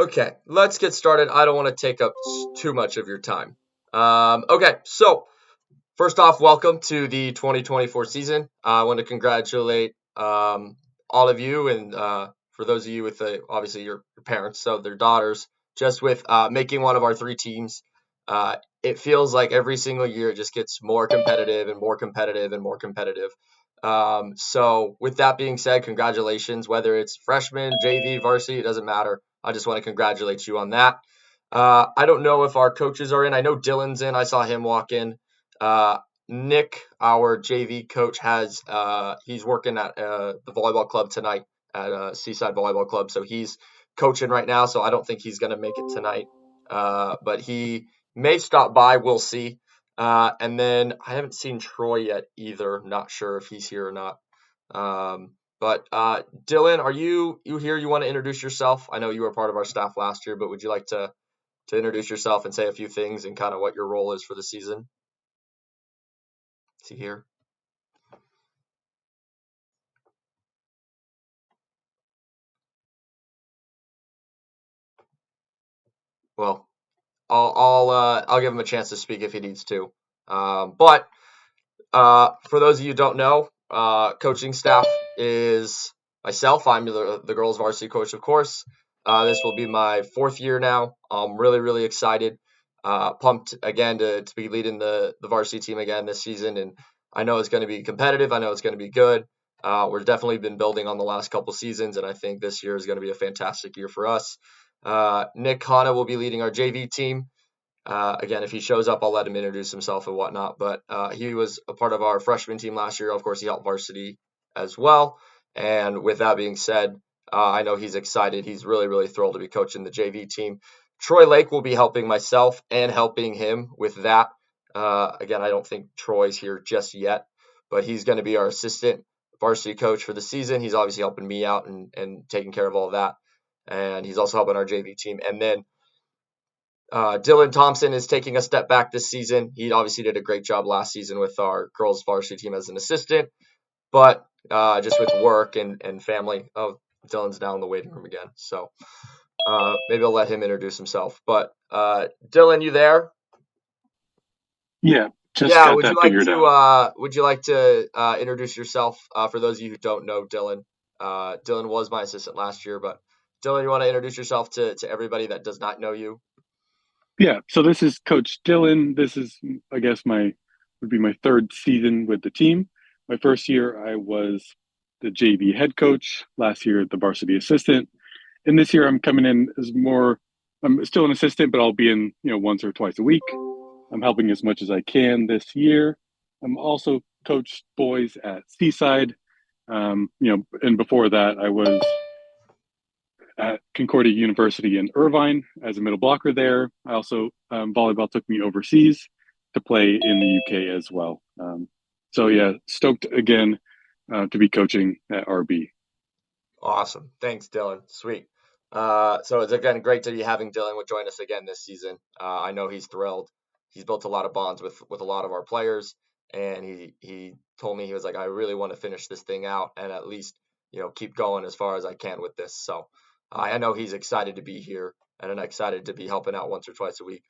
Okay, let's get started. I don't want to take up too much of your time. Okay, so first off, welcome to the 2024 season. I want to congratulate all of you, and for those of you with obviously your parents, so their daughters, just with making one of our three teams. It feels like every single year it just gets more competitive and more competitive and more competitive. So with that being said, congratulations, whether it's freshman, JV, varsity, it doesn't matter. I just want to congratulate you on that. I don't know if our coaches are in. I know Dylan's in. I saw him walk in. Uh, Nick, our JV coach, he's working at the volleyball club tonight at Seaside Volleyball Club. So he's coaching right now. So I don't think he's going to make it tonight. But he may stop by. We'll see. And then I haven't seen Troy yet either. Not sure if he's here or not. But Dylan, are you here? You want to introduce yourself? I know you were part of our staff last year, but would you like to introduce yourself and say a few things and kind of what your role is for the season? Is he here? Well, I'll give him a chance to speak if he needs to. But for those of you who don't know, coaching staff is myself. I'm the girls varsity coach, of course. This will be my fourth year now. I'm really, really excited. Pumped again to be leading the varsity team again this season. And I know it's going to be competitive. I know it's going to be good. We've definitely been building on the last couple seasons, and I think this year is going to be a fantastic year for us. Nick Hanna will be leading our JV team. Again, if he shows up, I'll let him introduce himself and whatnot. But he was a part of our freshman team last year. Of course, he helped varsity as well. And with that being said, I know he's excited. He's really, really thrilled to be coaching the JV team. Troy Lake will be helping myself and helping him with that. Again, I don't think Troy's here just yet, but he's going to be our assistant varsity coach for the season. He's obviously helping me out and taking care of all of that. And he's also helping our JV team. And then Dylan Thompson is taking a step back this season. He obviously did a great job last season with our girls varsity team as an assistant, but just with work and family. Oh, Dylan's now in the waiting room again. So maybe I'll let him introduce himself. But Dylan, you there? Yeah, just Yeah. got that figured out. Would you like to introduce yourself for those of you who don't know Dylan? Dylan was my assistant last year, but Dylan, you want to introduce yourself to everybody that does not know you? Yeah, so this is Coach Dylan. This is, I guess, my would be my third season with the team. My first year, I was the JV head coach. Last year, the varsity assistant, and this year, I'm coming in as more. I'm still an assistant, but I'll be in, once or twice a week. I'm helping as much as I can this year. I'm also coached boys at Seaside. And before that, I was at Concordia University in Irvine as a middle blocker there. I also volleyball took me overseas to play in the UK as well. So yeah, stoked again to be coaching at RB. Awesome. Thanks, Dylan. Sweet. So it's again great to be having Dylan join us again this season. I know he's thrilled. He's built a lot of bonds with a lot of our players, and he told me he was like, I really want to finish this thing out and at least keep going as far as I can with this. So I know he's excited to be here and I'm excited to be helping out once or twice a week.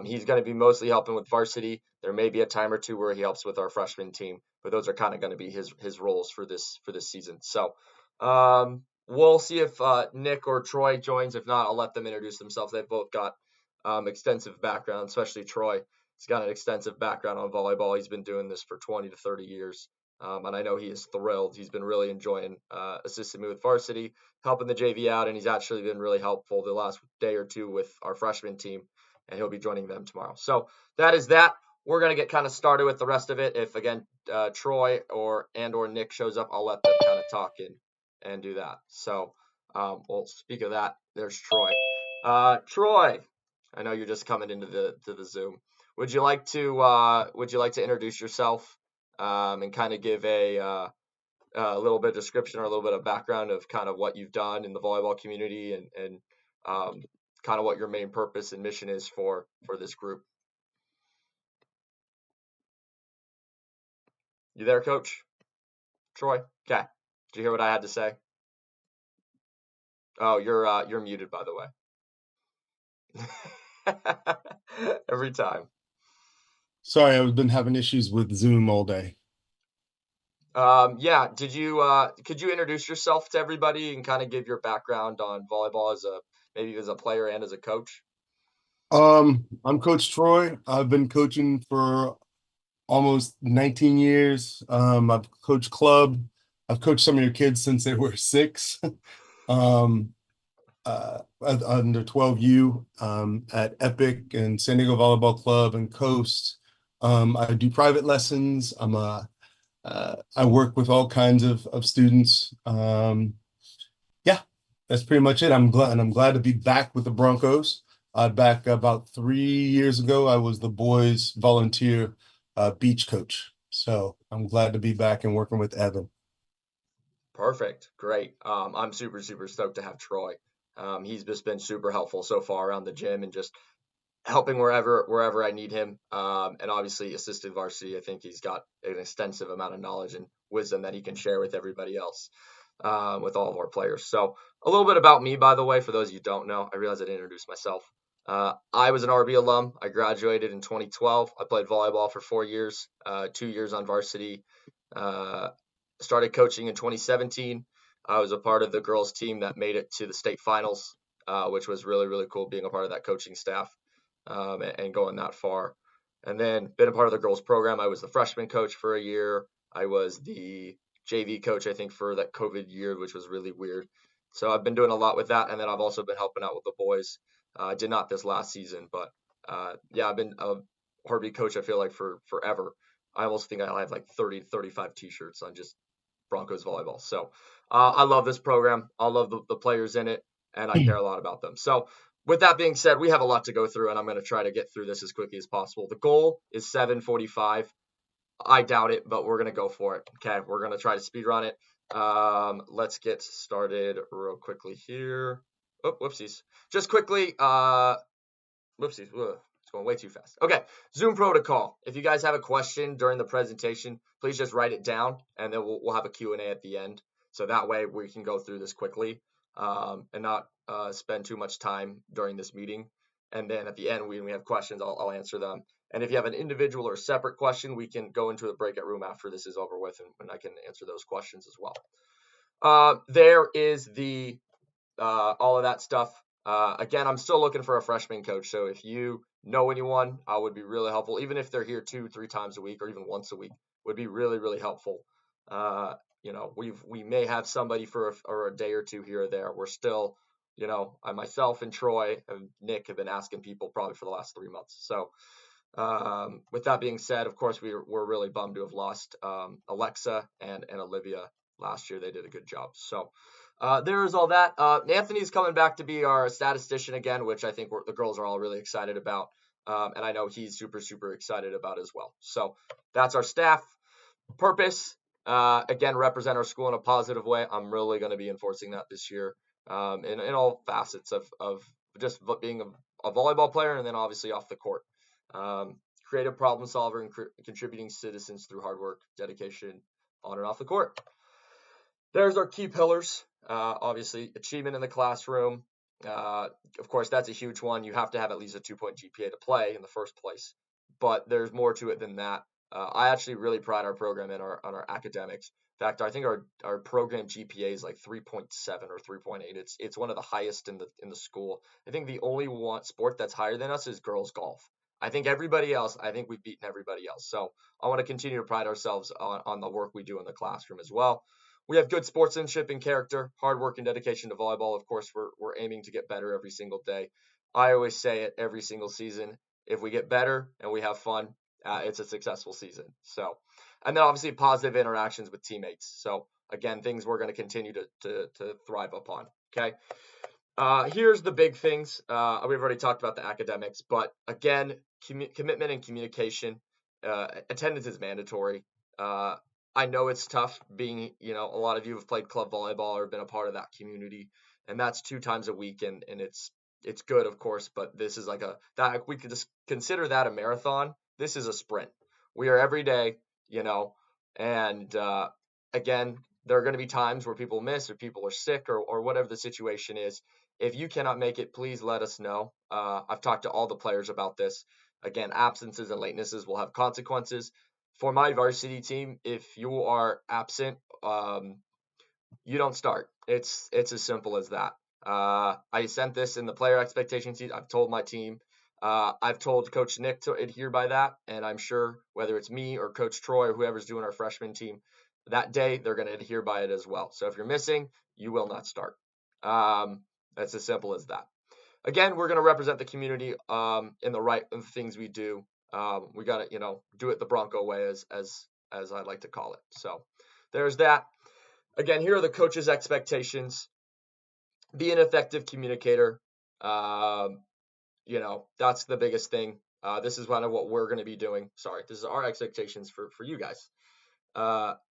He's going to be mostly helping with varsity. There may be a time or two where he helps with our freshman team, but those are kind of going to be his roles for this season. So. We'll see if Nick or Troy joins. If not, I'll let them introduce themselves. They've both got extensive background, especially Troy. He's got an extensive background on volleyball. He's been doing this for 20 to 30 years. And I know he is thrilled. He's been really enjoying assisting me with varsity, helping the JV out, and he's actually been really helpful the last day or two with our freshman team, and he'll be joining them tomorrow. So that is that. We're going to get kind of started with the rest of it. If, again, Troy or Nick shows up, I'll let them kind of talk and do that. So, we'll speak of that. There's Troy. Troy, I know you're just coming into the Zoom. Would you like to introduce yourself and kind of give a little bit of description or a little bit of background of kind of what you've done in the volleyball community and kind of what your main purpose and mission is for this group? You there, Coach? Troy? Okay. Did you hear what I had to say? Oh, you're muted, by the way. Every time. Sorry, I've been having issues with Zoom all day. Yeah, could you introduce yourself to everybody and kind of give your background on volleyball as a maybe as a player and as a coach? I'm Coach Troy. I've been coaching for almost 19 years. I've coached club. I've coached some of your kids since they were 6. Um, Under 12U at Epic and San Diego Volleyball Club and Coast. I do private lessons. I work with all kinds of students. Yeah, that's pretty much it. I'm glad to be back with the Broncos. Back about 3 years ago, I was the boys volunteer beach coach. So I'm glad to be back and working with Evan. Perfect. Great. I'm super, super stoked to have Troy. He's just been super helpful so far around the gym and just helping wherever I need him. And obviously assisted varsity. I think he's got an extensive amount of knowledge and wisdom that he can share with everybody else, with all of our players. So a little bit about me, by the way, for those of you who don't know, I realized I didn't introduce myself. I was an RB alum. I graduated in 2012. I played volleyball for 4 years, 2 years on varsity. Uh, Started coaching in 2017. I was a part of the girls team that made it to the state finals, which was really, really cool being a part of that coaching staff, and going that far. And then been a part of the girls program. I was the freshman coach for a year. I was the JV coach, I think, for that COVID year, which was really weird. So I've been doing a lot with that. And then I've also been helping out with the boys. I did not this last season, but yeah, I've been a Harvey coach, I feel like, for forever. I almost think I have like 30, 35 t-shirts on just Broncos volleyball. So I love this program. I love the players in it, and I care a lot about them. So with that being said, we have a lot to go through, and I'm going to try to get through this as quickly as possible. The goal is 7:45. I doubt it, but we're going to go for it. Okay, we're going to try to speed run it. Let's get started real quickly here. Oh, whoopsies. Just quickly, whoopsies. Ugh, it's going way too fast. Okay, Zoom protocol. If you guys have a question during the presentation, please just write it down, and then we'll have a Q&A at the end. So that way we can go through this quickly, and not spend too much time during this meeting. And then at the end, when we have questions, I'll answer them. And if you have an individual or separate question, we can go into the breakout room after this is over with, and I can answer those questions as well. There is the all of that stuff. Again, I'm still looking for a freshman coach. So if you know anyone, I would be really helpful. Even if they're here 2-3 times a week or even once a week, would be really, really helpful. We may have somebody for a day or two here or there. We're still, I myself and Troy and Nick have been asking people probably for the last 3 months. So with that being said, of course, we're really bummed to have lost Alexa and Olivia last year. They did a good job. So there's all that. Anthony's coming back to be our statistician again, which I think the girls are all really excited about. And I know he's super, super excited about as well. So that's our staff. Purpose, again, represent our school in a positive way. I'm really going to be enforcing that this year, in all facets of just being a volleyball player and then obviously off the court. Creative problem solver and contributing citizens through hard work, dedication on and off the court. There's our key pillars. Obviously, achievement in the classroom. Of course, that's a huge one. You have to have at least a 2-point GPA to play in the first place. But there's more to it than that. I actually really pride our program on our academics. In fact, I think our program GPA is like 3.7 or 3.8. It's one of the highest in the school. I think the only one sport that's higher than us is girls golf. I think we've beaten everybody else. So I want to continue to pride ourselves on the work we do in the classroom as well. We have good sportsmanship and character, hard work and dedication to volleyball. Of course, we're aiming to get better every single day. I always say it every single season. If we get better and we have fun, it's a successful season. So, and then obviously positive interactions with teammates. So again, things we're going to continue to thrive upon. Okay. Here's the big things. We've already talked about the academics, but again, commitment and communication. Attendance is mandatory. I know it's tough being, a lot of you have played club volleyball or been a part of that community, and that's 2 times a week, and it's good, of course, but this is like that we could just consider that a marathon. This is a sprint. We are every day, and again, there are going to be times where people miss or people are sick or whatever the situation is. If you cannot make it, please let us know. I've talked to all the players about this. Again, absences and latenesses will have consequences. For my varsity team, if you are absent, you don't start. It's as simple as that. I sent this in the player expectation sheet. I've told my team. I've told Coach Nick to adhere by that, and I'm sure whether it's me or Coach Troy or whoever's doing our freshman team that day, they're going to adhere by it as well. So if you're missing, you will not start. That's as simple as that. Again, we're going to represent the community in the things we do. We got to do it the Bronco way, as I like to call it. So there's that. Again, here are the coach's expectations. Be an effective communicator. That's the biggest thing. This is kind of what we're going to be doing. Sorry, this is our expectations for you guys.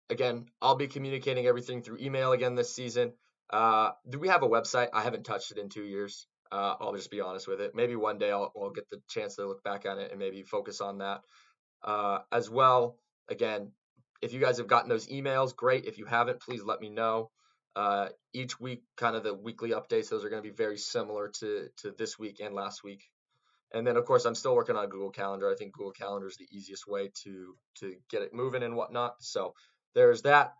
Again, I'll be communicating everything through email again this season. Do we have a website? I haven't touched it in 2 years. I'll just be honest with it. Maybe one day I'll get the chance to look back at it and maybe focus on that as well. Again, if you guys have gotten those emails, great. If you haven't, please let me know. Each week, kind of the weekly updates, those are going to be very similar to this week and last week. And then, of course, I'm still working on Google Calendar. I think Google Calendar is the easiest way to get it moving and whatnot. So there's that.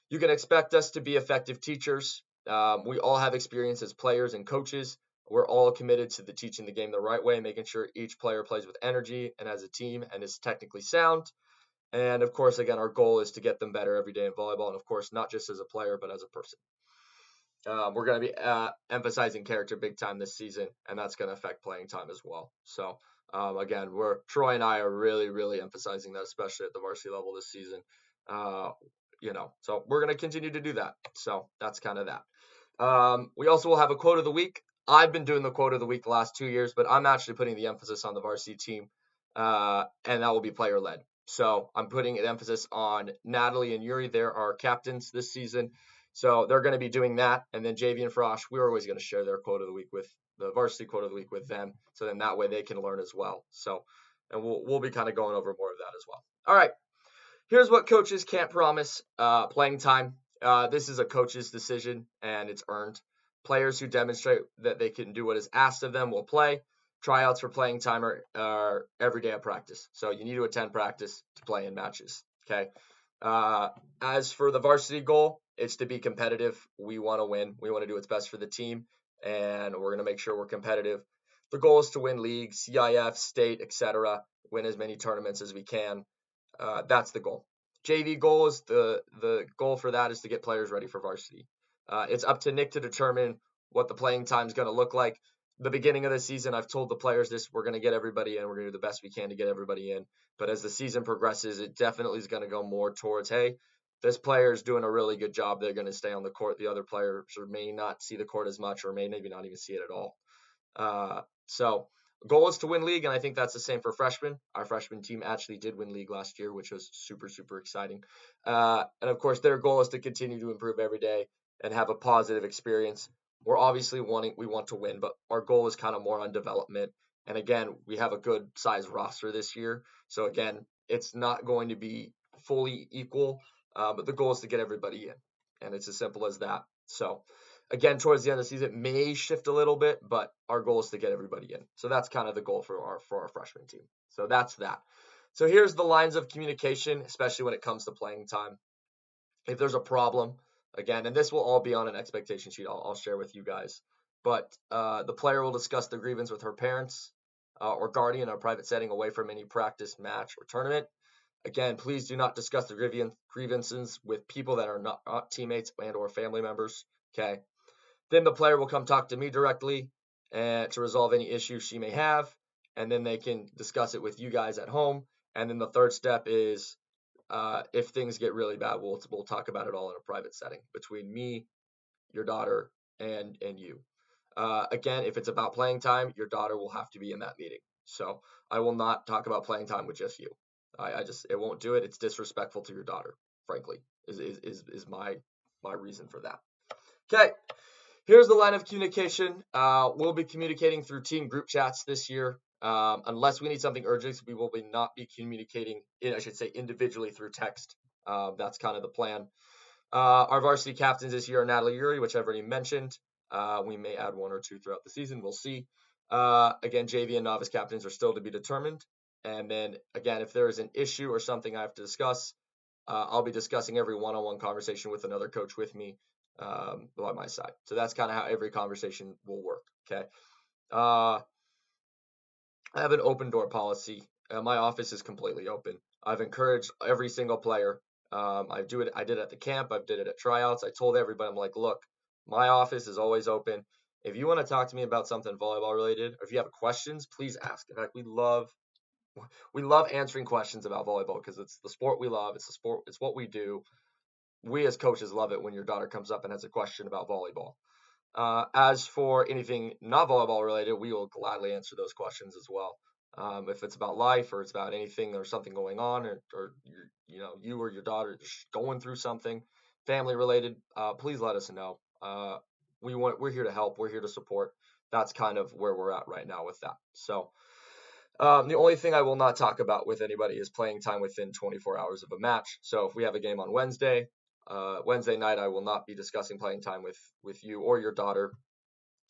You can expect us to be effective teachers. We all have experience as players and coaches. We're all committed to teaching the game the right way, making sure each player plays with energy and as a team and is technically sound. And of course, again, our goal is to get them better every day in volleyball. And of course, not just as a player, but as a person. We're going to be emphasizing character big time this season, and that's going to affect playing time as well. So again, Troy and I are really, really emphasizing that, especially at the varsity level this season. So we're going to continue to do that. So that's kind of that. We also will have a quote of the week. I've been doing the quote of the week the last 2 years, but I'm actually putting the emphasis on the varsity team, and that will be player led. So I'm putting an emphasis on Natalie and Yuri. They're our captains this season. So they're going to be doing that. And then JV and Frosh, we're always going to share their quote of the week with the varsity quote of the week with them. So then that way they can learn as well. So, and we'll be kind of going over more of that as well. All right. Here's what coaches can't promise. Playing time. This is a coach's decision and it's earned. Players who demonstrate that they can do what is asked of them will play. Tryouts for playing time are every day of practice. So you need to attend practice to play in matches. Okay. As for the varsity goal, it's to be competitive. We want to win. We want to do what's best for the team, and we're going to make sure we're competitive. The goal is to win leagues, CIF, state, etc. Win as many tournaments as we can. That's the goal. JV goal is the goal for that is to get players ready for varsity. It's up to Nick to determine what the playing time is going to look like. The beginning of the season, I've told the players this, we're going to get everybody in. We're going to do the best we can to get everybody in. But as the season progresses, it definitely is going to go more towards, hey, this player is doing a really good job. They're going to stay on the court. The other players may not see the court as much or maybe not even see it at all. So goal is to win league, and I think that's the same for freshmen. Our freshman team actually did win league last year, which was super, super exciting. And of course, their goal is to continue to improve every day and have a positive experience. We're obviously we want to win, but our goal is kind of more on development. And again, we have a good size roster this year. So again, it's not going to be fully equal, but the goal is to get everybody in. And it's as simple as that. So again, towards the end of the season, it may shift a little bit, but our goal is to get everybody in. So that's kind of the goal for our freshman team. So that's that. So here's the lines of communication, especially when it comes to playing time. If there's a problem, again, and this will all be on an expectation sheet I'll share with you guys, but the player will discuss the grievance with her parents or guardian in a private setting away from any practice, match, or tournament. Again, please do not discuss the grievances with people that are not teammates and or family members, okay? Then the player will come talk to me directly and to resolve any issues she may have, and then they can discuss it with you guys at home. And then the third step is if things get really bad, we'll talk about it all in a private setting between me, your daughter, and you. Again, if it's about playing time, your daughter will have to be in that meeting. So I will not talk about playing time with just you. It won't do it. It's disrespectful to your daughter, frankly, is my reason for that. Okay. Here's the line of communication. We'll be communicating through team group chats this year. Unless we need something urgent, we will not be communicating, individually through text. That's kind of the plan. Our varsity captains this year are Natalie Yuri, which I've already mentioned. We may add 1 or 2 throughout the season. We'll see. Again, JV and novice captains are still to be determined. And then again, if there is an issue or something I have to discuss, I'll be discussing every one-on-one conversation with another coach with me by my side. So that's kind of how every conversation will work. Okay. I have an open door policy. My office is completely open. I've encouraged every single player. I did it at the camp. I did it at tryouts. I told everybody, I'm like, look, my office is always open. If you want to talk to me about something volleyball related, or if you have questions, please ask. In fact, we love answering questions about volleyball because it's the sport we love. It's the sport. It's what we do. We as coaches love it when your daughter comes up and has a question about volleyball. As for anything not volleyball related, we will gladly answer those questions as well. If it's about life or it's about anything or something going on, or you or your daughter just going through something family related, please let us know. We're here to help. We're here to support. That's kind of where we're at right now with that. So the only thing I will not talk about with anybody is playing time within 24 hours of a match. So if we have a game on Wednesday night, I will not be discussing playing time with you or your daughter.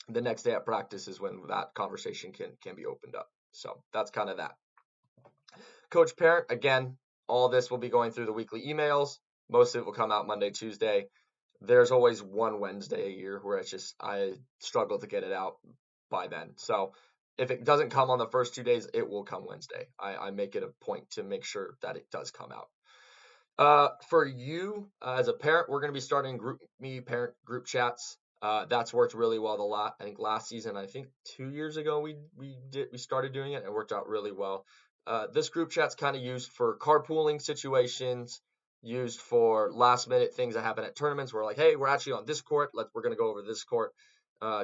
The next day at practice is when that conversation can be opened up. So that's kind of that. Coach parent, again, all this will be going through the weekly emails. Most of it will come out Monday, Tuesday. There's always one Wednesday a year where it's just I struggle to get it out by then. So if it doesn't come on the first 2 days, it will come Wednesday. I make it a point to make sure that it does come out. For you as a parent, we're going to be starting parent group chats. That's worked really well I think last season, 2 years ago, we started doing it and it worked out really well. This group chat's kind of used for carpooling situations, used for last minute things that happen at tournaments. We're like, hey, we're actually on this court. We're going to go over this court.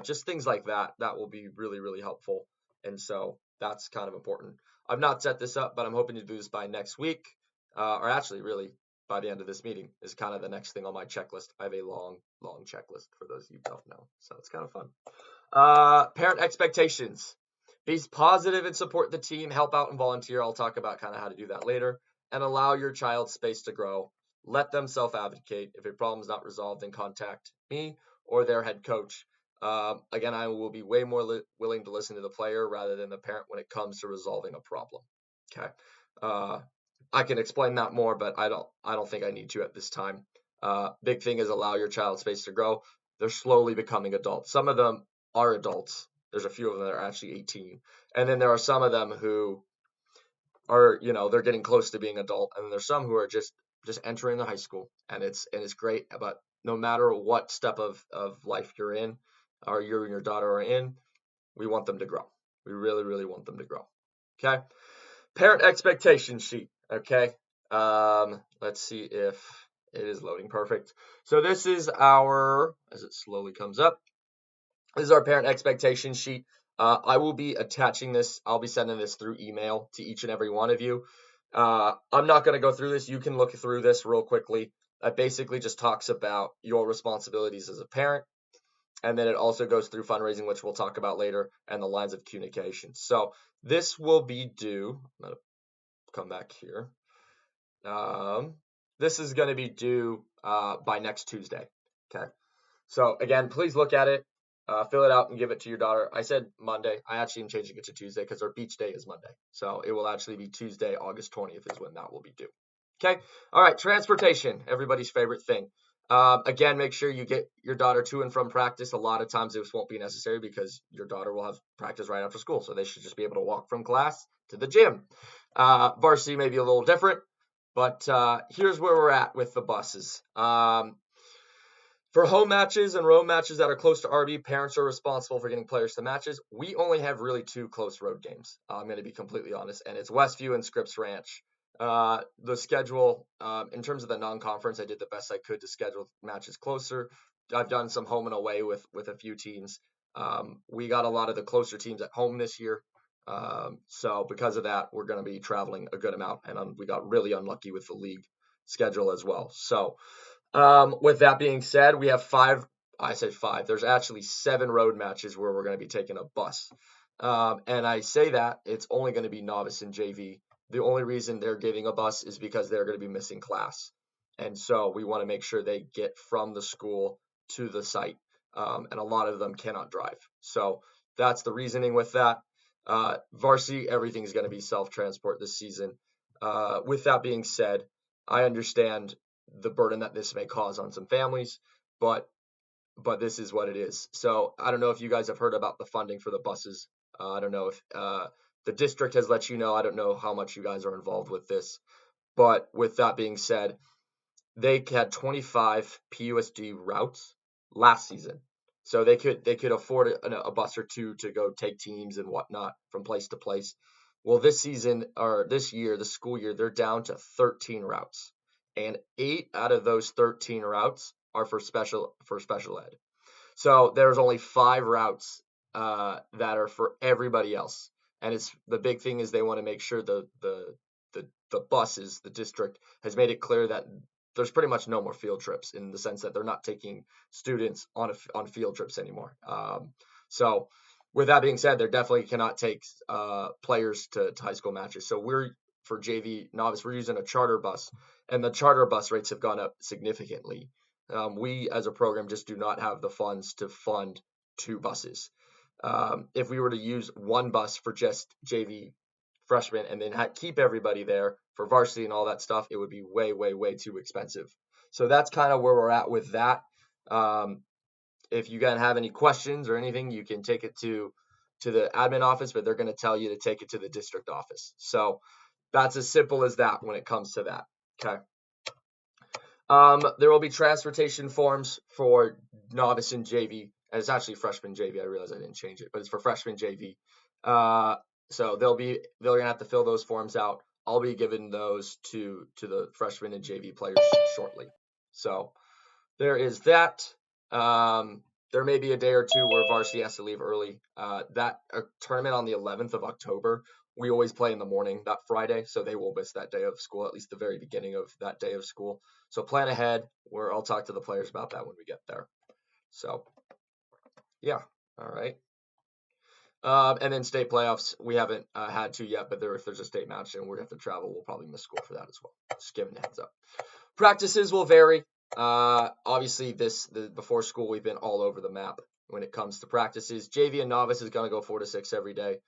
Just things like that. That will be really, really helpful. And so that's kind of important. I've not set this up, but I'm hoping to do this by next week, or actually really by the end of this meeting is kind of the next thing on my checklist. I have a long, long checklist for those of you who don't know. So it's kind of fun. Parent expectations. Be positive and support the team. Help out and volunteer. I'll talk about kind of how to do that later. And allow your child space to grow. Let them self-advocate. If a problem is not resolved, then contact me or their head coach. Again, I will be way more willing to listen to the player rather than the parent when it comes to resolving a problem. Okay. I can explain that more, but I don't think I need to at this time. Big thing is allow your child space to grow. They're slowly becoming adults. Some of them are adults. There's a few of them that are actually 18. And then there are some of them who are, they're getting close to being adult. And then there's some who are just entering the high school, and it's great. But no matter what step of life you're in, or you and your daughter are in, we want them to grow. We really, really want them to grow. Okay. Parent expectation sheet. Okay. Let's see if it is loading. Perfect. So this is as it slowly comes up, this is our parent expectation sheet. I will be attaching this. I'll be sending this through email to each and every one of you. I'm not going to go through this. You can look through this real quickly. That basically just talks about your responsibilities as a parent. And then it also goes through fundraising, which we'll talk about later, and the lines of communication. So this will be due. I'm going to come back here. This is going to be due by next Tuesday. Okay. So again, please look at it, fill it out, and give it to your daughter. I said Monday. I actually am changing it to Tuesday because our beach day is Monday. So it will actually be Tuesday, August 20th is when that will be due. Okay. All right. Transportation, everybody's favorite thing. Again, make sure you get your daughter to and from practice. A lot of times this won't be necessary because your daughter will have practice right after school. So they should just be able to walk from class to the gym. Varsity may be a little different, but here's where we're at with the buses. For home matches and road matches that are close to RB, parents are responsible for getting players to matches. We only have really 2 close road games. I'm going to be completely honest, and it's Westview and Scripps Ranch. The schedule, in terms of the non-conference, I did the best I could to schedule matches closer. I've done some home and away with a few teams. We got a lot of the closer teams at home this year. So because of that, we're going to be traveling a good amount, and we got really unlucky with the league schedule as well. So with that being said, we have 5. I said 5. There's actually 7 road matches where we're going to be taking a bus. And I say that it's only going to be novice and JV. The only reason they're getting a bus is because they're going to be missing class. And so we want to make sure they get from the school to the site. and a lot of them cannot drive. So that's the reasoning with that. Varsity, everything's going to be self-transport this season. With that being said, I understand the burden that this may cause on some families, but this is what it is. So I don't know if you guys have heard about the funding for the buses. I don't know if the district has let you know. I don't know how much you guys are involved with this. But with that being said, they had 25 PUSD routes last season. So they could afford a bus or two to go take teams and whatnot from place to place. Well, this season or this year, the school year, they're down to 13 routes, and 8 out of those 13 routes are for special ed. So there's only 5 routes that are for everybody else, and it's the big thing is they want to make sure the buses, the district has made it clear that there's pretty much no more field trips in the sense that they're not taking students on field trips anymore. So with that being said, they definitely cannot take players to high school matches. So for JV novice, we're using a charter bus, and the charter bus rates have gone up significantly. We as a program just do not have the funds to fund 2 buses. If we were to use 1 bus for just JV freshmen and then keep everybody there for varsity and all that stuff, it would be way, way, way too expensive. So that's kind of where we're at with that. If you guys have any questions or anything, you can take it to the admin office, but they're going to tell you to take it to the district office. So that's as simple as that when it comes to that. Okay. There will be transportation forms for novice and JV. And it's actually freshman JV. I realize I didn't change it, but it's for freshman JV. So they're gonna have to fill those forms out. I'll be giving those to the freshmen and JV players shortly. So there is that. There may be a day or two where varsity has to leave early. That tournament on the 11th of October, we always play in the morning that Friday, so they will miss that day of school, at least the very beginning of that day of school. So plan ahead, where I'll talk to the players about that when we get there. So yeah, all right. And then state playoffs, we haven't had to yet, but if there's a state match and we have to travel, we'll probably miss school for that as well. Just giving a heads up. Practices will vary. Obviously, before school, we've been all over the map when it comes to practices. JV and novice is going to go 4 to 6 every day.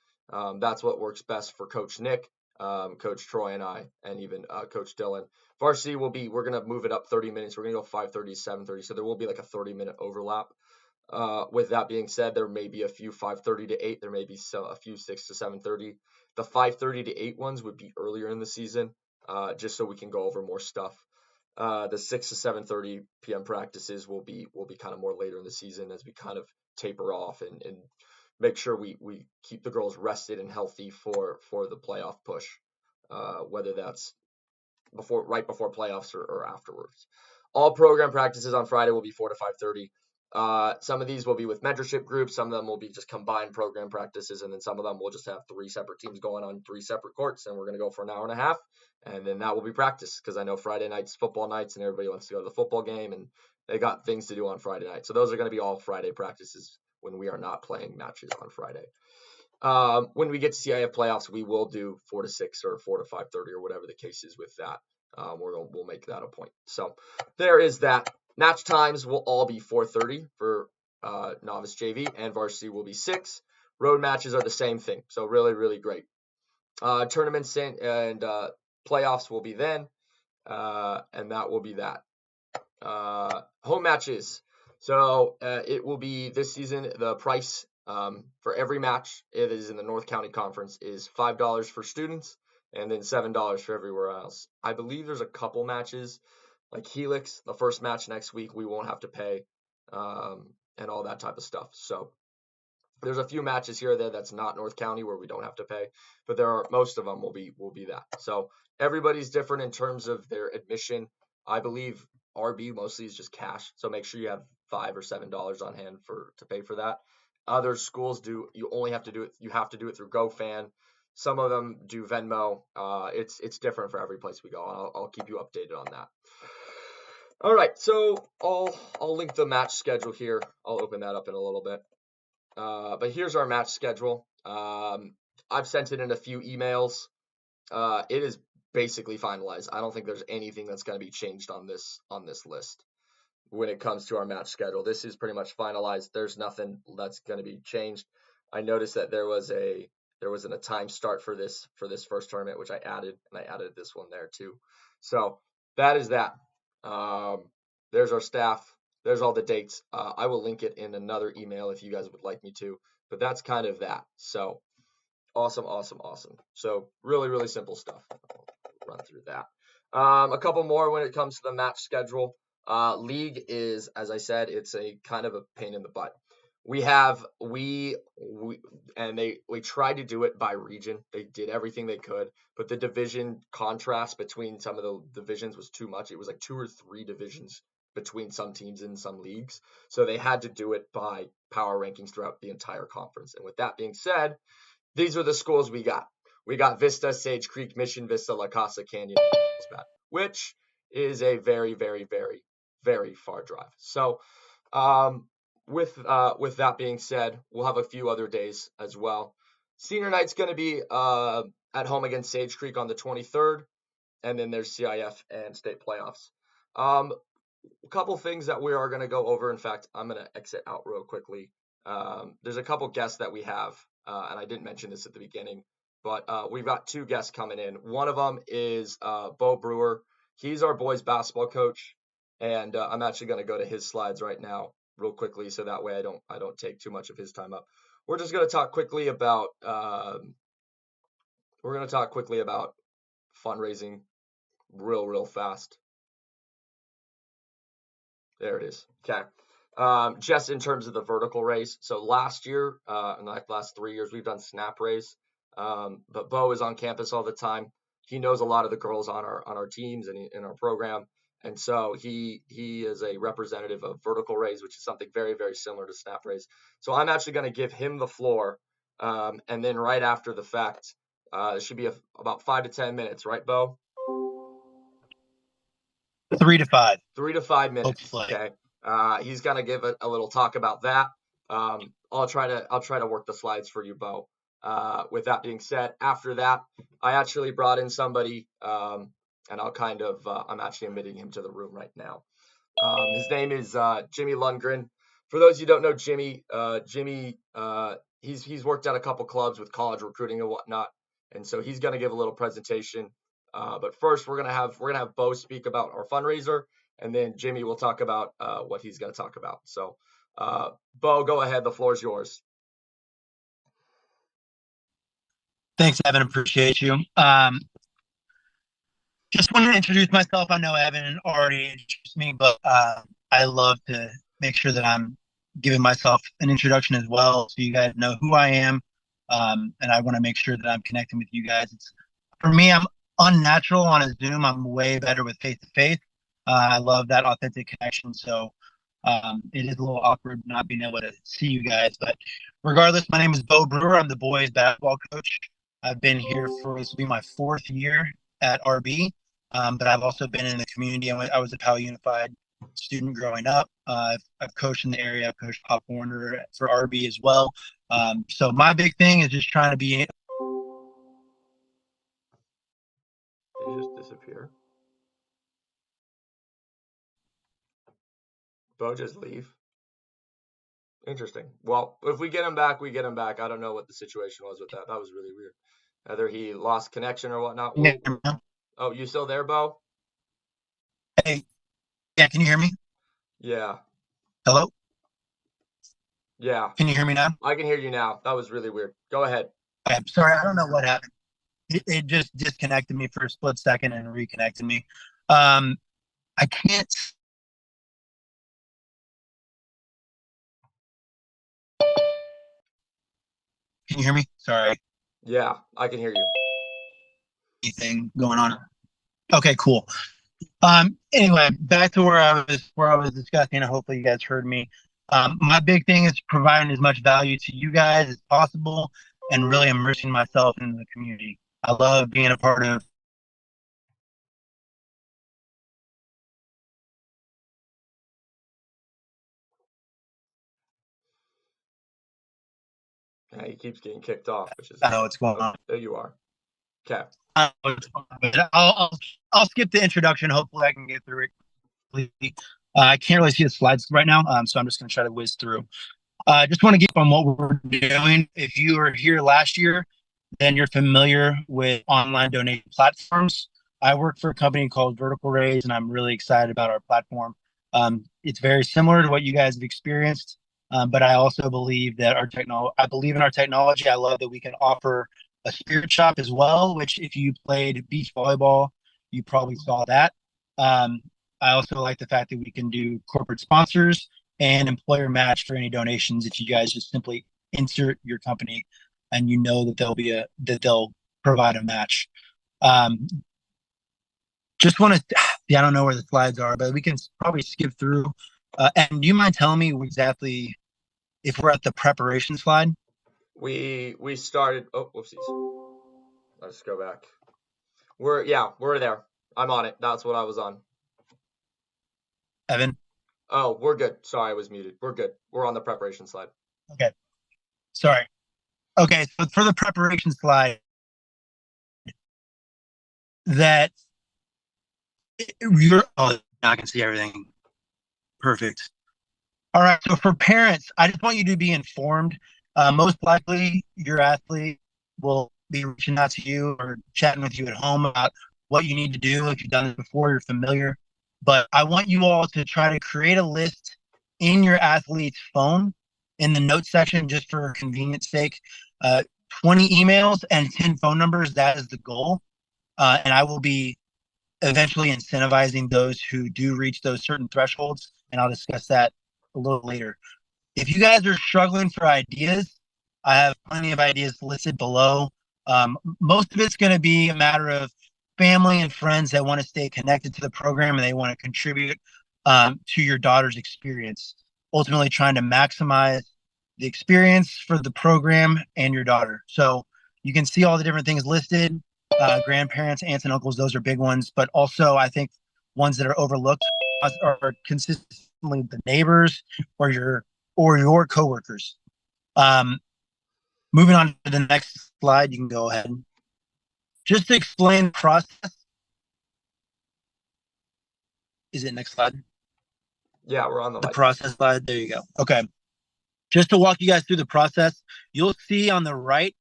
That's what works best for Coach Nick, Coach Troy, and I, and even Coach Dylan. Varsity we're going to move it up 30 minutes. We're going to go 5:30 to 7:30, so there will be like a 30-minute overlap. With that being said, there may be a few 5:30 to 8. There may be a few 6 to 7:30. The 5:30 to 8 ones would be earlier in the season, just so we can go over more stuff. The 6 to 7:30 p.m. practices will be kind of more later in the season as we kind of taper off and make sure we keep the girls rested and healthy for the playoff push, whether that's right before playoffs or afterwards. All program practices on Friday will be 4 to 5:30. Some of these will be with mentorship groups. Some of them will be just combined program practices. And then some of them will just have 3 separate teams going on 3 separate courts. And we're going to go for an hour and a half. And then that will be practice, because I know Friday nights, football nights, and everybody wants to go to the football game. And they got things to do on Friday night. So those are going to be all Friday practices when we are not playing matches on Friday. When we get to CIF playoffs, we will do 4 to 6 or 4 to 5:30 or whatever the case is with that. We'll make that a point. So there is that. Match times will all be 4:30 for novice JV, and varsity will be 6. Road matches are the same thing, so really, really great. Tournaments and playoffs will be then, and that will be that. Home matches. So it will be this season, the price for every match, it is in the North County Conference, is $5 for students and then $7 for everywhere else. I believe there's a couple matches like Helix, the first match next week, we won't have to pay, and all that type of stuff. So there's a few matches here or there that's not North County where we don't have to pay, but most of them will be that. So everybody's different in terms of their admission. I believe RB mostly is just cash, so make sure you have $5 or $7 on hand to pay for that. Other schools you only have to do it. You have to do it through GoFan. Some of them do Venmo. It's different for every place we go. I'll keep you updated on that. All right, so I'll link the match schedule here. I'll open that up in a little bit. But here's our match schedule. I've sent it in a few emails. It is basically finalized. I don't think there's anything that's going to be changed on this list. when it comes to our match schedule. This is pretty much finalized. There's nothing that's going to be changed. I noticed that there wasn't a time start for this first tournament, which I added, and I added this one there too. So that is that. There's our staff. There's all the dates. I will link it in another email if you guys would like me to, but that's kind of that. So awesome. So really, really simple stuff. I'll run through that. A couple more when it comes to the match schedule. League is, as I said, it's a kind of a pain in the butt. We tried to do it by region. They did everything they could, but the division contrast between some of the divisions was too much. It was like 2 or 3 divisions between some teams in some leagues. So they had to do it by power rankings throughout the entire conference. And with that being said, these are the schools we got. We got Vista, Sage Creek, Mission Vista, La Casa Canyon, which is a very, very, very, very far drive. So with that being said, we'll have a few other days as well. Senior night's going to be at home against Sage Creek on the 23rd, and then there's CIF and state playoffs. A couple things that we are going to go over. In fact, I'm going to exit out real quickly. There's a couple guests that we have, and I didn't mention this at the beginning, but we've got 2 guests coming in. One of them is Bo Brewer. He's our boys basketball coach, and I'm actually going to go to his slides right now real quickly, so that way I don't take too much of his time up. We're just going to talk quickly about fundraising real fast. There it is. Okay. Just in terms of the vertical raise. So last year, in the last 3 years, we've done snap raise. But Bo is on campus all the time. He knows a lot of the girls on our teams and in our program. And so he is a representative of vertical raise, which is something very, very similar to snap raise. So I'm actually going to give him the floor. And then right after the fact, it should be about 5 to 10 minutes, right, Bo? 3 to 5. 3 to 5 minutes. Hopefully. Okay. He's going to give a little talk about that. I'll try to work the slides for you, Bo. With that being said, after that, I actually brought in somebody, and I'm actually admitting him to the room right now. His name is Jimmy Lundgren. For those of you who don't know Jimmy, he's worked at a couple clubs with college recruiting and whatnot, and so he's going to give a little presentation. But first, we're gonna have Bo speak about our fundraiser, and then Jimmy will talk about what he's going to talk about. So, Bo, go ahead. The floor is yours. Thanks, Evan. Appreciate you. Just wanted to introduce myself. I know Evan already introduced me, but I love to make sure that I'm giving myself an introduction as well, so you guys know who I am. And I want to make sure that I'm connecting with you guys. For me, I'm unnatural on a Zoom. I'm way better with face-to-face. I love that authentic connection. So it is a little awkward not being able to see you guys. But regardless, my name is Bo Brewer. I'm the boys basketball coach. I've been here for this will be my 4th year at RB, but I've also been in the community. I was a Powell Unified student growing up. I've coached in the area. I've coached Pop Warner for RB as well. So my big thing is just trying to be. Did he just disappear? Bo just leave? Interesting. Well, if we get him back, we get him back. I don't know what the situation was with that. That was really weird. Either he lost connection or whatnot. Oh, you still there, Bo? Hey, yeah, can you hear me? Yeah. Hello? Yeah. Can you hear me now? I can hear you now. That was really weird. Go ahead. I'm sorry, I don't know what happened. It just disconnected me for a split second and reconnected me. I can't. Can you hear me? Sorry. Yeah, I can hear you. Anything going on? Okay, cool. Anyway, back to where I was discussing, and hopefully you guys heard me. My big thing is providing as much value to you guys as possible and really immersing myself in the community. I love being a part of. Yeah, he keeps getting kicked off, which is. I know what's going on. There you are. Okay. I'll skip the introduction. Hopefully, I can get through it completely. I can't really see the slides right now, so I'm just going to try to whiz through. I just want to get on what we're doing. If you were here last year, then you're familiar with online donation platforms. I work for a company called Vertical Raise, and I'm really excited about our platform. It's very similar to what you guys have experienced, but I also believe that I believe in our technology. I love that we can offer a spirit shop as well, which if you played beach volleyball, you probably saw that. Um, I also like the fact that we can do corporate sponsors and employer match for any donations if you guys just simply insert your company and you know that they'll provide a match. Um, just want to, yeah, I don't know where the slides are, but we can probably skip through. And do you mind telling me exactly if we're at the preparation slide? We started. Oh, whoopsies. Let's go back. We're there. I'm on it. That's what I was on. Evan? Oh, we're good. Sorry, I was muted. We're good. We're on the preparation slide. Okay. Sorry. Okay, so for the preparation slide, that you're, oh, now I can see everything. Perfect. All right. So for parents, I just want you to be informed. Most likely, your athlete will be reaching out to you or chatting with you at home about what you need to do. If you've done it before, you're familiar. But I want you all to try to create a list in your athlete's phone in the notes section, just for convenience sake. 20 emails and 10 phone numbers. That is the goal. And I will be eventually incentivizing those who do reach those certain thresholds. And I'll discuss that a little later. If you guys are struggling for ideas, I have plenty of ideas listed below. Most of it's going to be a matter of family and friends that want to stay connected to the program and they want to contribute to your daughter's experience. Ultimately, trying to maximize the experience for the program and your daughter. So you can see all the different things listed. Grandparents, aunts, and uncles; those are big ones. But also, I think ones that are overlooked are consistently the neighbors or your coworkers. Um, moving on to the next slide, you can go ahead. Just to explain the process. Is it next slide? Yeah, we're on the process slide. There you go. Okay. Just to walk you guys through the process, you'll see on the right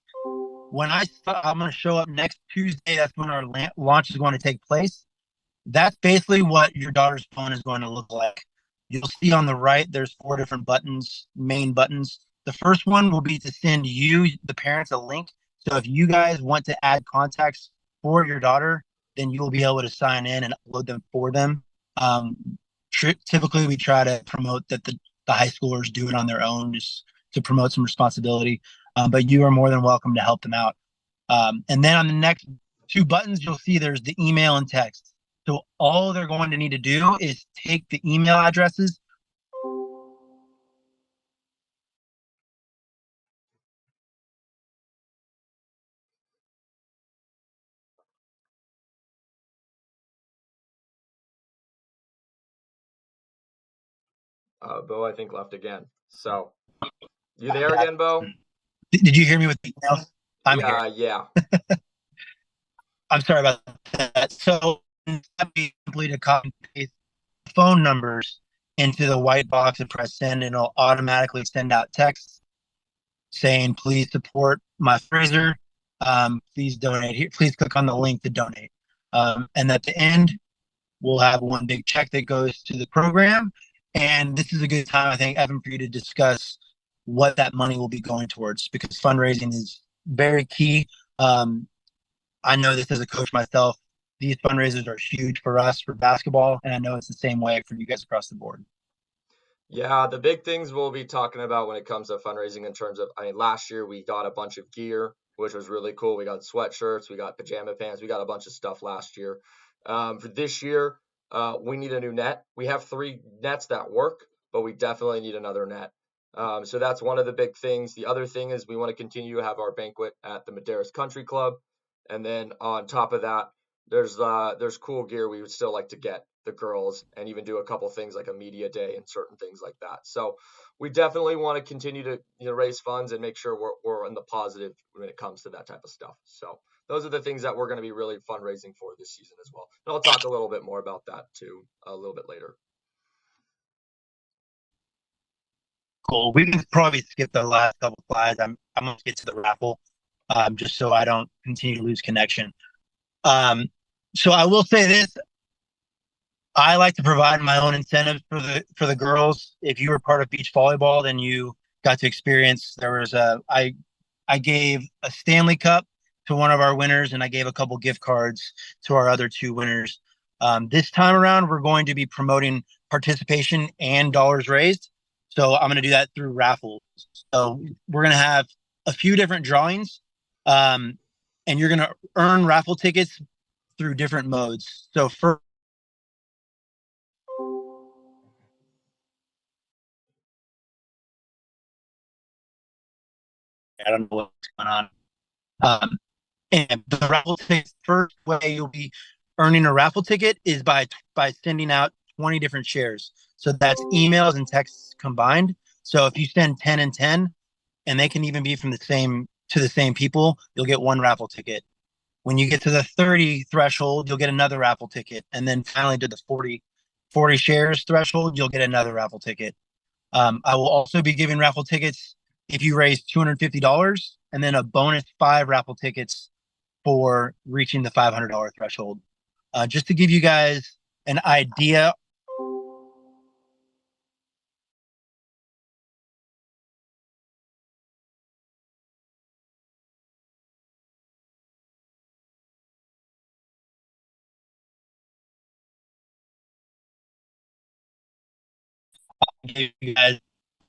when I'm going to show up next Tuesday. That's when our launch is going to take place. That's basically what your daughter's phone is going to look like. You'll see on the right, there's 4 different buttons, main buttons. The first one will be to send you, the parents, a link. So if you guys want to add contacts for your daughter, then you'll be able to sign in and upload them for them. Typically, we try to promote that the high schoolers do it on their own just to promote some responsibility. But you are more than welcome to help them out. And then on the next 2 buttons, you'll see there's the email and text. So all they're going to need to do is take the email addresses. Bo, I think, left again. So, you there again, Bo? Did you hear me with the emails? I'm here. Yeah. I'm sorry about that. So we simply to copy and paste phone numbers into the white box and press send, and it'll automatically send out text saying, please support my fundraiser. Please donate here. Please click on the link to donate. And at the end, we'll have one big check that goes to the program. And this is a good time, I think, Evan, for you to discuss what that money will be going towards, because fundraising is very key. I know this as a coach myself. These fundraisers are huge for us for basketball, and I know it's the same way for you guys across the board. Yeah, the big things we'll be talking about when it comes to fundraising in terms of, last year we got a bunch of gear, which was really cool. We got sweatshirts, we got pajama pants, we got a bunch of stuff last year. For this year, we need a new net. We have 3 nets that work, but we definitely need another net. So that's one of the big things. The other thing is we want to continue to have our banquet at the Madeiras Country Club. And then on top of that, there's cool gear we would still like to get the girls and even do a couple things like a media day and certain things like that. So we definitely want to continue to raise funds and make sure we're in the positive when it comes to that type of stuff. So those are the things that we're going to be really fundraising for this season as well. And I'll talk a little bit more about that too a little bit later. Cool. We can probably skip the last couple slides. I'm going to get to the raffle, just so I don't continue to lose connection. So I will say this. I like to provide my own incentives for the girls. If you were part of beach volleyball, then you got to experience. I gave a Stanley Cup to one of our winners, and I gave a couple gift cards to our other two winners. This time around, we're going to be promoting participation and dollars raised. So I'm going to do that through raffles. So we're going to have a few different drawings, and you're going to earn raffle tickets through different modes. So first, I don't know what's going on. And the raffle tickets, first way you'll be earning a raffle ticket is by sending out 20 different shares. So that's emails and texts combined. So if you send 10 and 10, and they can even be from the same people, you'll get one raffle ticket. When you get to the 30 threshold, you'll get another raffle ticket. And then finally to the 40 shares threshold, you'll get another raffle ticket. I will also be giving raffle tickets if you raise $250, and then a bonus 5 raffle tickets for reaching the $500 threshold. Just to give you guys an idea. Give you guys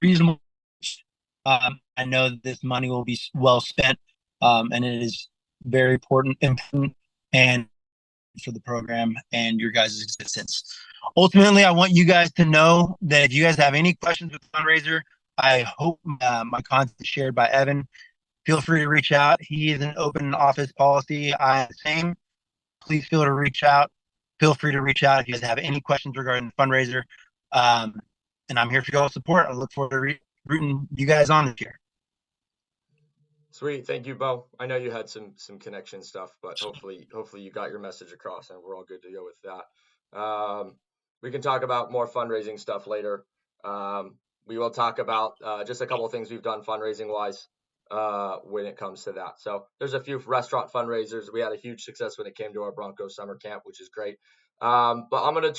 reasonable. I know that this money will be well spent, and it is very important and for the program and your guys' existence. Ultimately, I want you guys to know that if you guys have any questions with the fundraiser, I hope my content is shared by Evan. Feel free to reach out. He is an open office policy. I am the same. Please feel to reach out. Feel free to reach out if you guys have any questions regarding the fundraiser. And I'm here for y'all's support. I look forward to rooting you guys on this year. Sweet, thank you, Bo. I know you had some connection stuff, but hopefully you got your message across, and we're all good to go with that. We can talk about more fundraising stuff later. We will talk about just a couple of things we've done fundraising wise when it comes to that. So there's a few restaurant fundraisers. We had a huge success when it came to our Broncos summer camp, which is great. But I'm gonna